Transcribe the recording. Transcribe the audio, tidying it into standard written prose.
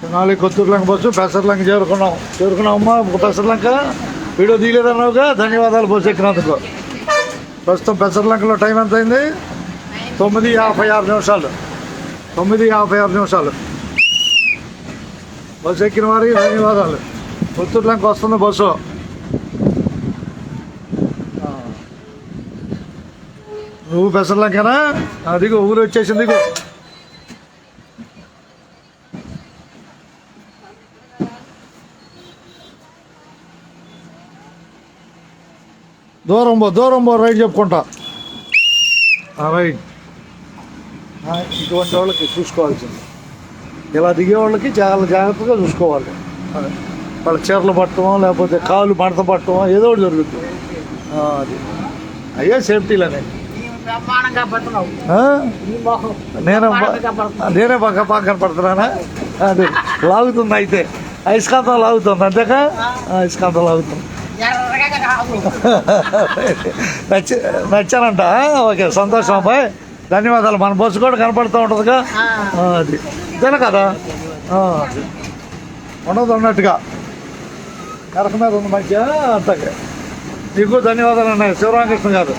Tenali Kotturulanka bus Pesarlanka చేరుకున్నామమ్మా. Pesarlanka video తీయలేదన్నావుగా, ధన్యవాదాలు bus ఎక్కినందుకు. ప్రస్తుతం పెసర్లంకలో time ఎంత అయింది? 9:56. 9:56. బస్సు ఎక్కిన వారికి ధన్యవాదాలు. కొత్తూరులంక వస్తుంది బస్సు. నువ్వు పెసర్లంకనా? అదిగో ఊరు వచ్చేసింది. దిగు. దూరం పో రైట్ చెప్పుకుంటా. రైట్. ఇటువంటి వాళ్ళకి చూసుకోవాల్సింది. ఇలా దిగే వాళ్ళకి చాలా జాగ్రత్తగా చూసుకోవాలి. వాళ్ళ చీరలు పట్టడమో లేకపోతే కాళ్ళు మడత పట్టడమో ఏదో ఒకటి జరుగుతుంది. అది అయ్యే సేఫ్టీలనే. నేనే బాగా కనపడుతున్నానా? అది లాగుతుంది. అయితే అయస్కాంతం లాగుతుంది. అంతేకా అయస్కాంతం లాగుతుంది. నచ్చానంట. ఓకే, సంతోషం అబ్బాయి, ధన్యవాదాలు. మన బస్సు కూడా కనపడుతూ ఉంటుందిగా. అది ఇదేనా కదా ఉండదు అన్నట్టుగా కరక మీద ఉంది మంచిగా. అంతగా నీకు ధన్యవాదాలు అన్నాయి శివరామకృష్ణ గారు.